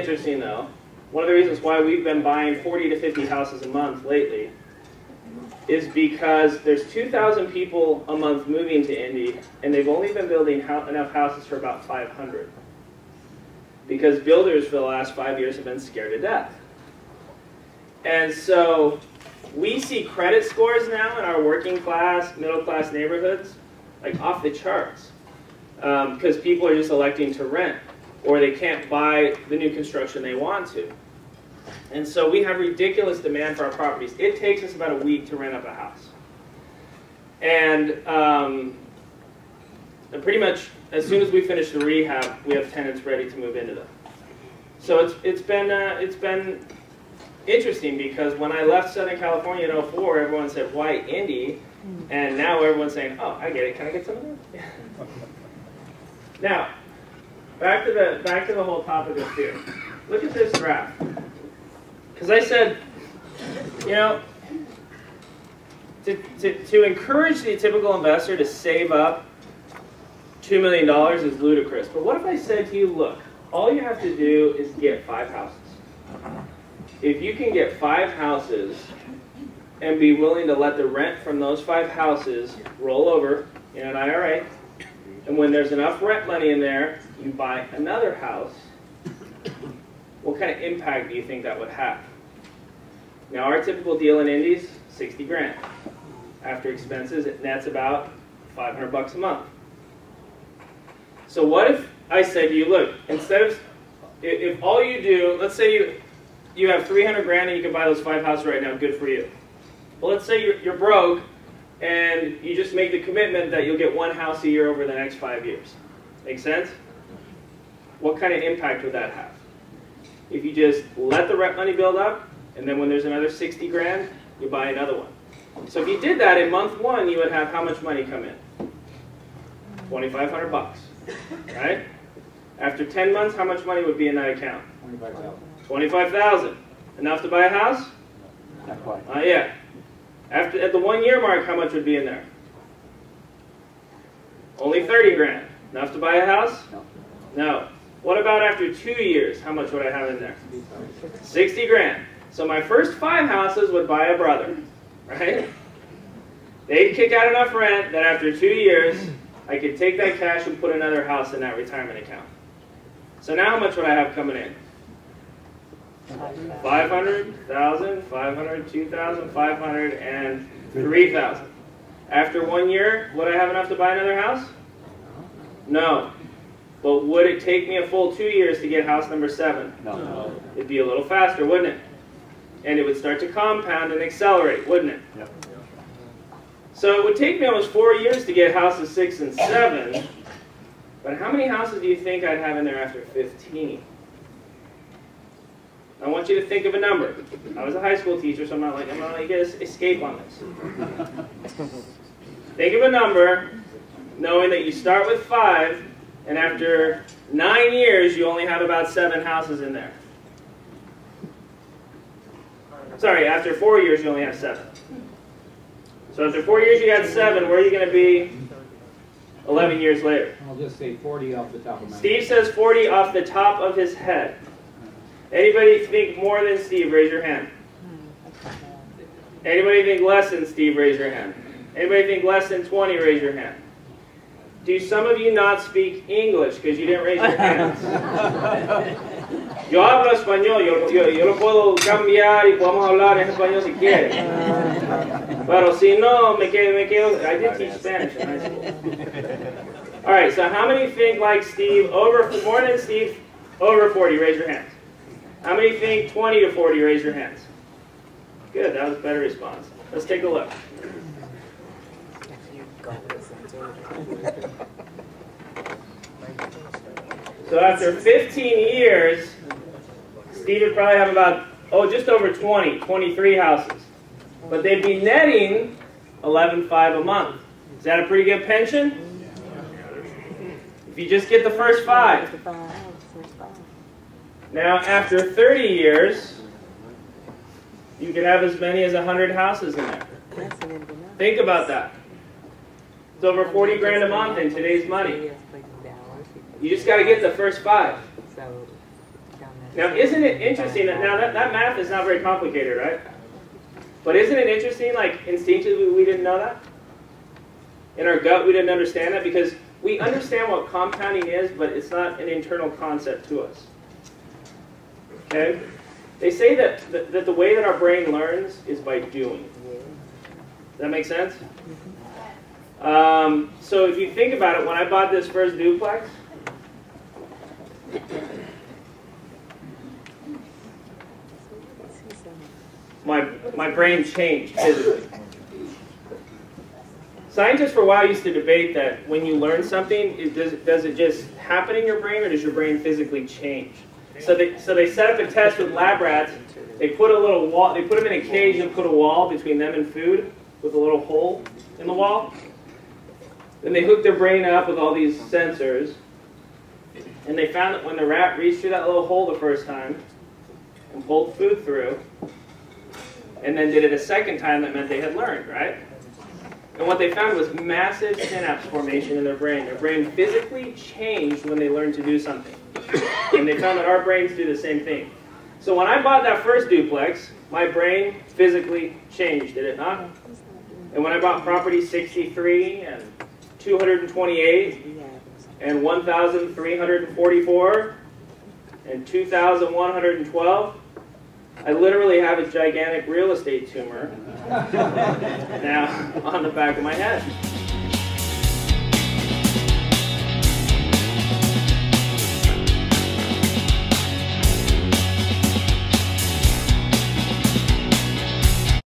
interesting though, one of the reasons why we've been buying 40 to 50 houses a month lately is because there's 2,000 people a month moving to Indy, and they've only been building enough houses for about 500. Because builders for the last 5 years have been scared to death. And so we see credit scores now in our working class, middle class neighborhoods, like off the charts. Because people are just electing to rent, or they can't buy the new construction they want to. And so we have ridiculous demand for our properties. It takes us about a week to rent up a house. And pretty much as soon as we finish the rehab, we have tenants ready to move into them. So it's been interesting, because when I left Southern California in 2004, everyone said, why Indy? And now everyone's saying, oh, I get it. Can I get some of that? Now, back to the whole topic of fear. Look at this graph. Because I said, you know, to encourage the typical investor to save up $2 million is ludicrous. But what if I said to you, look, all you have to do is get 5 houses. If you can get 5 houses and be willing to let the rent from those 5 houses roll over in an IRA, and when there's enough rent money in there, you buy another house, what kind of impact do you think that would have? Now, our typical deal in Indy's, 60 grand. After expenses, it nets about 500 bucks a month. So what if I said to you, look, instead of, if all you do, let's say you have 300 grand and you can buy those 5 houses right now, good for you. Well, let's say you're broke and you just make the commitment that you'll get 1 house a year over the next 5 years. Make sense? What kind of impact would that have? If you just let the rent money build up, and then when there's another 60 grand, you buy another one. So if you did that in month 1, you would have how much money come in? 2,500 bucks, right? After 10 months, how much money would be in that account? 25,000. 25,000. Enough to buy a house? Not quite. Not yet. At the 1 year mark, how much would be in there? Only 30 grand. Enough to buy a house? No. No. What about after 2 years? How much would I have in there? 60 grand. So my first 5 houses would buy a brother, right? They'd kick out enough rent that after 2 years, I could take that cash and put another house in that retirement account. So now how much would I have coming in? 500, 1,000, 500, 2,000, 500, and 3,000. After 1 year, would I have enough to buy another house? No. But would it take me a full 2 years to get house number 7? No. It'd be a little faster, wouldn't it? And it would start to compound and accelerate, wouldn't it? Yep. So it would take me almost 4 years to get houses 6 and 7. But how many houses do you think I'd have in there after 15? I want you to think of a number. I was a high school teacher, so I'm not like, you get an escape on this. Think of a number, knowing that you start with 5, and after 9 years, you only have about 7 houses in there. Sorry, after 4 years, you only have 7. So after 4 years, you got 7. Where are you going to be 11 years later? I'll just say 40 off the top of my head. Steve says 40 off the top of his head. Anybody think more than Steve? Raise your hand. Anybody think less than Steve? Raise your hand. Anybody think less than 20? Raise your hand. Do some of you not speak English because you didn't raise your hands? Yo hablo español, yo lo puedo cambiar y podemos hablar en español si quieren. Pero si no, me quedo. I did teach Spanish in high school. All right, so how many think like Steve, more than Steve, over 40? Raise your hands. How many think 20 to 40? Raise your hands. Good, that was a better response. Let's take a look. So after 15 years, Steve would probably have about, just over 23 houses. But they'd be netting $11,500 a month. Is that a pretty good pension? If you just get the first 5. Now, after 30 years, you could have as many as 100 houses in there. Think about that. It's over 40 grand a month in today's money. You just got to get the first 5. Now, isn't it interesting that now that math is not very complicated, right? But isn't it interesting, like instinctively we didn't know that? In our gut we didn't understand that because we understand what compounding is, but it's not an internal concept to us. Okay? They say that the way that our brain learns is by doing. Does that make sense? So if you think about it, when I bought this first duplex, my brain changed physically. Scientists for a while used to debate that when you learn something, does it just happen in your brain or does your brain physically change? So they set up a test with lab rats. They put a little wall. They put them in a cage and put a wall between them and food with a little hole in the wall. Then they hooked their brain up with all these sensors, and they found that when the rat reached through that little hole the first time and pulled food through, and then did it a second time, that meant they had learned, right? And what they found was massive synapse formation in their brain. Their brain physically changed when they learned to do something. And they found that our brains do the same thing. So when I bought that first duplex, my brain physically changed, did it not? And when I bought property 63 and 228 and 1,344 and 2,112, I literally have a gigantic real estate tumor now on the back of my head.